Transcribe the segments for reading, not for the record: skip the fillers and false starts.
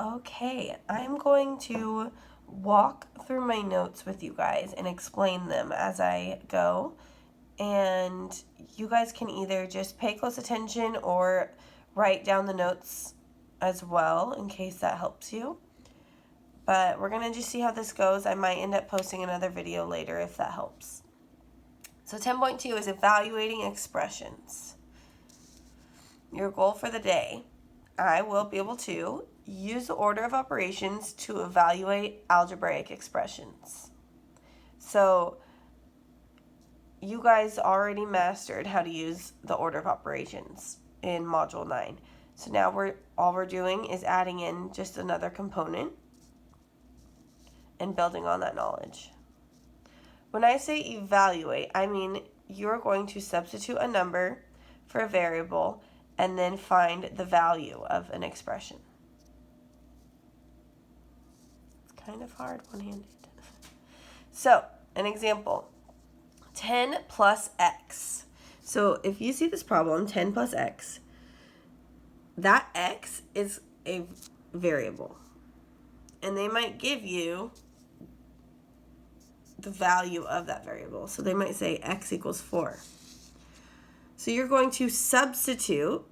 Okay, I'm going to walk through my notes with you guys and explain them as I go. And you guys can either just pay close attention or write down the notes as well in case that helps you. But we're going to just see how this goes. I might end up posting another video later if that helps. So 10.2 is evaluating expressions. Your goal for the day. I will be able to use the order of operations to evaluate algebraic expressions. So you guys already mastered how to use the order of operations in Module 9. So now all we're doing is adding in just another component and building on that knowledge. When I say evaluate, I mean you're going to substitute a number for a variable and then find the value of an expression. It's kind of hard one-handed. So, an example, 10 plus x. So if you see this problem, 10 plus x, that x is a variable. And they might give you the value of that variable. So they might say x equals 4. So you're going to substitute,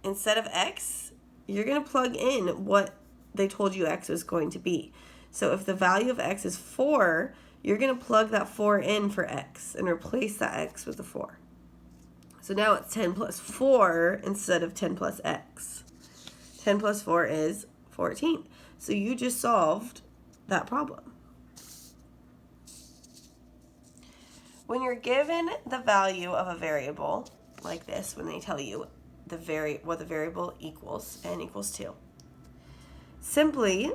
instead of x, you're going to plug in what they told you x was going to be. So if the value of x is 4, you're going to plug that 4 in for x and replace that x with a 4. So now it's 10 plus 4 instead of 10 plus x. 10 plus 4 is 14. So you just solved that problem. When you're given the value of a variable, like this, when they tell you what the variable equals, n equals 2, simply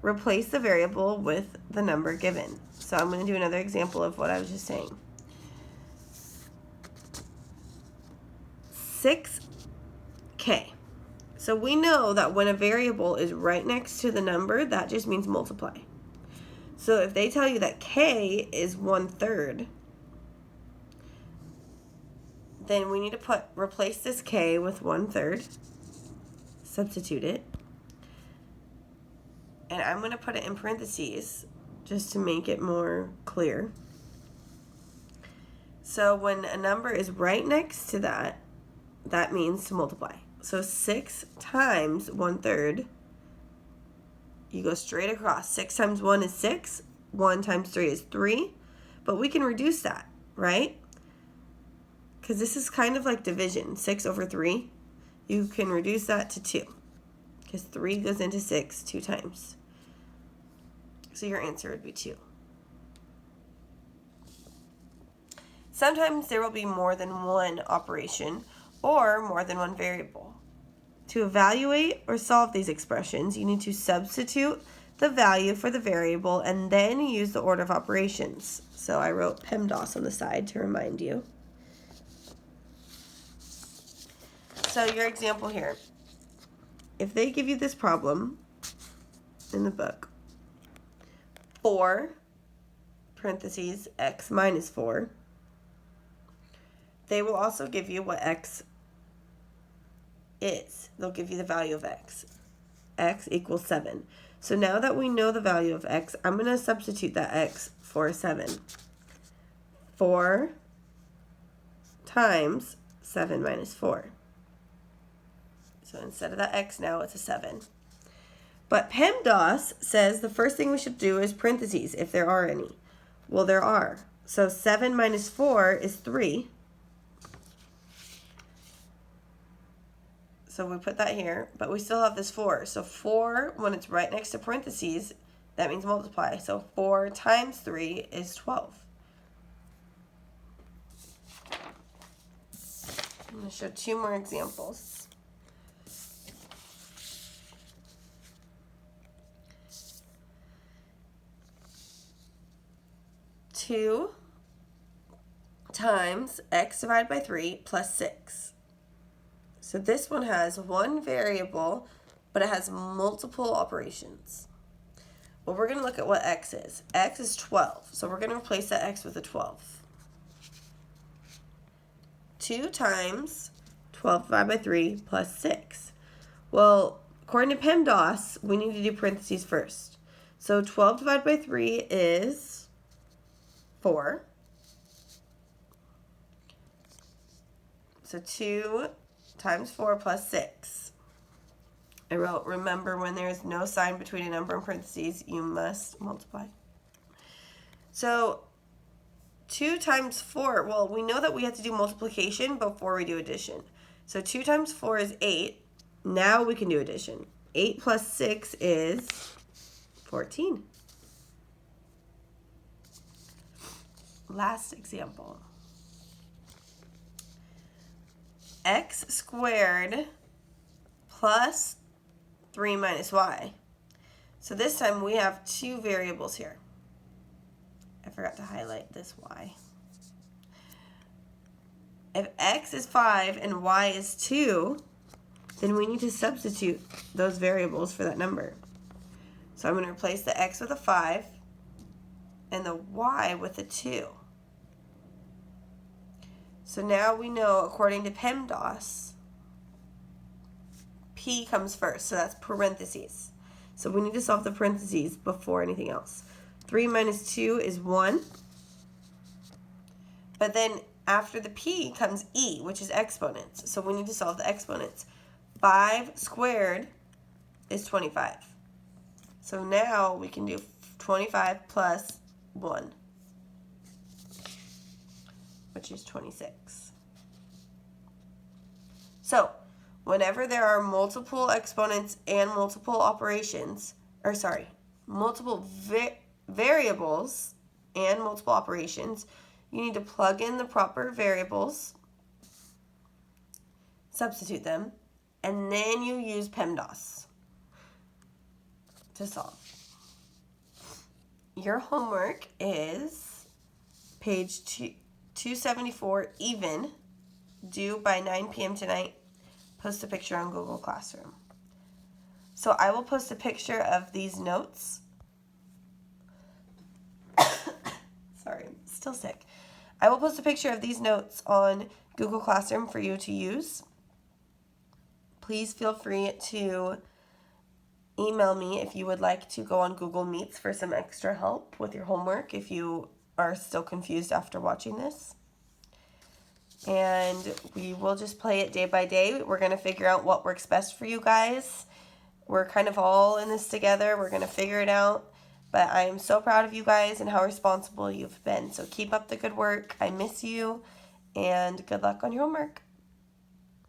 replace the variable with the number given. So I'm going to do another example of what I was just saying. 6k. So we know that when a variable is right next to the number, that just means multiply. So if they tell you that k is 1/3, then we need to replace this k with 1/3, substitute it, and I'm going to put it in parentheses just to make it more clear. So when a number is right next to that, that means to multiply. So 6 times 1/3, you go straight across. 6 times 1 is 6, 1 times 3 is 3, but we can reduce that, right? Because this is kind of like division, 6 over 3. You can reduce that to 2, because 3 goes into 6 2 times. So your answer would be 2. Sometimes there will be more than one operation or more than one variable. To evaluate or solve these expressions, you need to substitute the value for the variable and then use the order of operations. So I wrote PEMDAS on the side to remind you. So your example here, if they give you this problem in the book, 4, parentheses, x minus 4, they will also give you what x is. They'll give you the value of x. X equals 7. So now that we know the value of x, I'm going to substitute that x for 7. 4 times 7 minus 4. So instead of that x now, it's a 7. But PEMDAS says the first thing we should do is parentheses, if there are any. Well, there are. So 7 minus 4 is 3. So we put that here, but we still have this 4. So 4, when it's right next to parentheses, that means multiply. So 4 times 3 is 12. I'm going to show 2 more examples. 2 times x divided by 3 plus 6. So this one has one variable, but it has multiple operations. Well, we're going to look at what x is. X is 12, so we're going to replace that x with a 12. 2 times 12 divided by 3 plus 6. Well, according to PEMDAS, we need to do parentheses first. So 12 divided by 3 is 4. So 2 times 4 plus 6. I wrote, remember when there is no sign between a number and parentheses, you must multiply. So 2 times 4, well, we know that we have to do multiplication before we do addition. So 2 times 4 is 8. Now we can do addition. 8 plus 6 is 14. Last example. X squared plus 3 minus y. So this time we have two variables here. I forgot to highlight this y. If x is 5 and y is 2, then we need to substitute those variables for that number. So I'm going to replace the x with a 5 and the y with a 2. So now we know, according to PEMDAS, P comes first, so that's parentheses. So we need to solve the parentheses before anything else. 3 minus 2 is 1. But then after the P comes E, which is exponents. So we need to solve the exponents. 5 squared is 25. So now we can do 25 plus 1, which is 26. So whenever there are multiple exponents and multiple operations, multiple variables and multiple operations, you need to plug in the proper variables, substitute them, and then you use PEMDAS to solve. Your homework is page 274, even, due by 9 p.m. tonight. Post a picture on Google Classroom. So I will post a picture of these notes. Sorry, I'm still sick. I will post a picture of these notes on Google Classroom for you to use. Please feel free to email me if you would like to go on Google Meets for some extra help with your homework if you are still confused after watching this. And we will just play it day by day. We're going to figure out what works best for you guys. We're kind of all in this together. We're going to figure it out. But I am so proud of you guys and how responsible you've been. So keep up the good work. I miss you. And good luck on your homework.